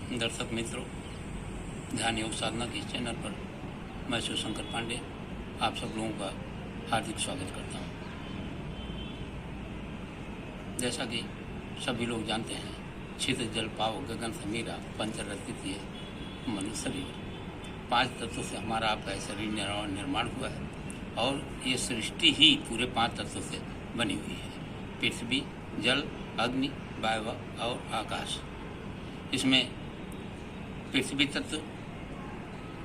दर्शक मित्रों, ध्यान योग साधना के इस चैनल पर मैं शिवशंकर पांडे आप सब लोगों का हार्दिक स्वागत करता हूं। जैसा कि सभी लोग जानते हैं, छित जल पाव गगन समीरा पंचरत्तीय मनुष्य शरीर, 5 तत्वों से हमारा आपका शरीर निर्माण हुआ है और ये सृष्टि ही पूरे 5 तत्वों से बनी हुई है। पृथ्वी, जल, अग्नि, वायु और आकाश। इसमें पृथ्वी तत्व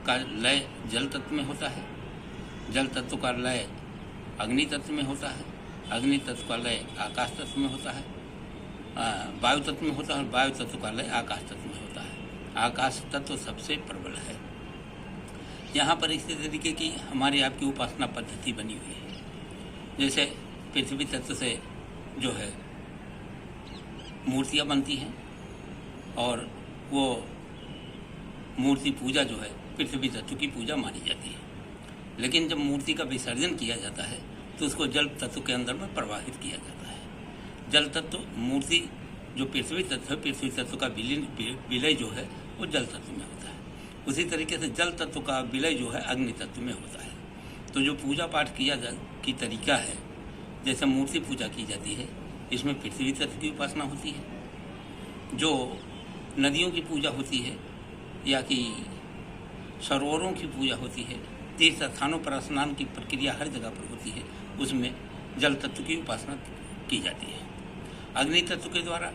का लय जल तत्व में होता है, जल तत्व का लय अग्नि तत्व में होता है, अग्नि तत्व का लय आकाश तत्व में होता है, वायु तत्व में होता है और वायु तत्व का लय आकाश तत्व में होता है। आकाश तत्व सबसे प्रबल है। यहाँ पर इसी तरीके की हमारी आपकी उपासना पद्धति बनी हुई है। जैसे पृथ्वी तत्व से जो है मूर्तियाँ बनती हैं और वो मूर्ति पूजा जो है पृथ्वी तत्व की पूजा मानी जाती है। लेकिन जब मूर्ति का विसर्जन किया जाता है तो उसको जल तत्व के अंदर में प्रवाहित किया जाता है। जल तत्व मूर्ति जो पृथ्वी तत्व है, पृथ्वी तत्व का विलय जो है वो जल तत्व में होता है। उसी तरीके से जल तत्व का विलय जो है अग्नि तत्व में होता है। तो जो पूजा पाठ किया की तरीका है, जैसे मूर्ति पूजा की जाती है, इसमें पृथ्वी तत्व की उपासना होती है। जो नदियों की पूजा होती है या कि सरोवरों की पूजा होती है, तीर्थ स्थानों पर स्नान की प्रक्रिया हर जगह पर होती है, उसमें जल तत्व की उपासना की जाती है। अग्नि तत्व के द्वारा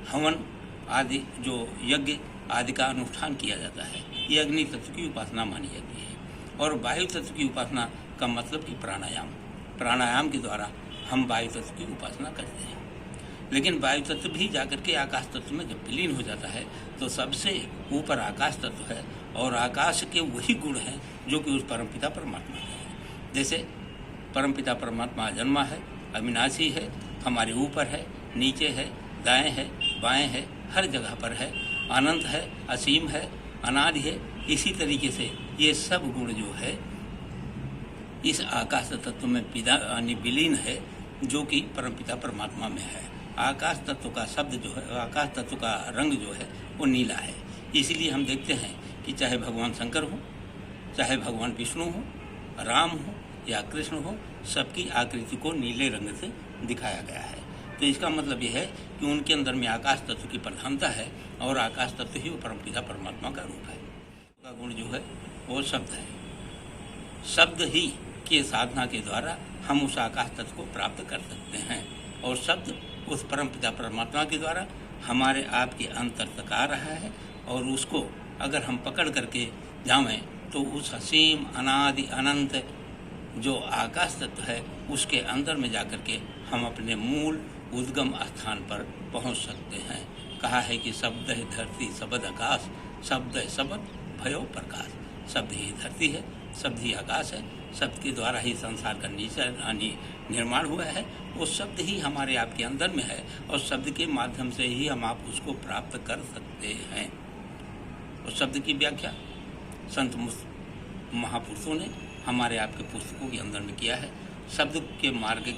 हवन आदि जो यज्ञ आदि का अनुष्ठान किया जाता है, ये अग्नि तत्व की उपासना मानी जाती है। और वायु तत्व की उपासना का मतलब कि प्राणायाम के द्वारा हम वायु तत्व की उपासना करते हैं। लेकिन वायु तत्व भी जाकर के आकाश तत्व में जब विलीन हो जाता है तो सबसे ऊपर आकाश तत्व है और आकाश के वही गुण हैं जो कि उस परमपिता परमात्मा के हैं। जैसे परमपिता परमात्मा अजन्मा है, अविनाशी है, हमारे ऊपर है, नीचे है, दाएं है, बाएं है, हर जगह पर है, अनंत है, असीम है, अनादि है। इसी तरीके से ये सब गुण जो है इस आकाश तत्व में विलीन है जो कि परमपिता परमात्मा में है। आकाश तत्व का शब्द जो है, आकाश तत्व का रंग जो है वो नीला है। इसीलिए हम देखते हैं कि चाहे भगवान शंकर हो, चाहे भगवान विष्णु हो, राम हो या कृष्ण हो, सबकी आकृति को नीले रंग से दिखाया गया है। तो इसका मतलब यह है कि उनके अंदर में आकाश तत्व की प्रधानता है और आकाश तत्व ही वो परमपिता परमात्मा का रूप है। का गुण जो है वो शब्द है। शब्द ही के साधना के द्वारा हम उस आकाश तत्व को प्राप्त कर सकते हैं और शब्द उस परमपिता परमात्मा के द्वारा हमारे आपके अंतर तक आ रहा है और उसको अगर हम पकड़ करके जाएं तो उस असीम अनादि अनंत जो आकाश तत्व है उसके अंदर में जाकर के हम अपने मूल उद्गम स्थान पर पहुंच सकते हैं। कहा है कि शब्द है धरती शब्द आकाश, शब्द है शब्द भयो प्रकाश। शब्द ही धरती है, शब्द ही आकाश है, शब्द के द्वारा ही संसार का निर्माण हुआ है। वो शब्द ही हमारे आपके अंदर में है और शब्द के माध्यम से ही हम आप उसको प्राप्त कर सकते हैं। और शब्द की व्याख्या संत महापुरुषों ने हमारे आपके पुस्तकों के अंदर में किया है। शब्द के मार्ग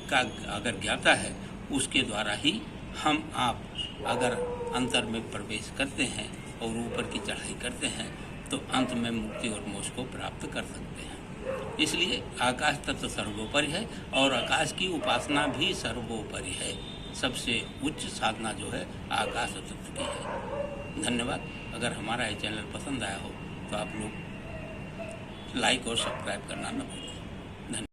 का अगर ज्ञाता है उसके द्वारा ही हम आप अगर अंतर में प्रवेश करते हैं और ऊपर की चढ़ाई करते हैं तो अंत में मुक्ति और मोक्ष को प्राप्त कर सकते हैं। इसलिए आकाश तत्व सर्वोपरि है और आकाश की उपासना भी सर्वोपरि है। सबसे उच्च साधना जो है आकाश तत्व की है। धन्यवाद। अगर हमारा ये चैनल पसंद आया हो तो आप लोग लाइक और सब्सक्राइब करना न भूलें।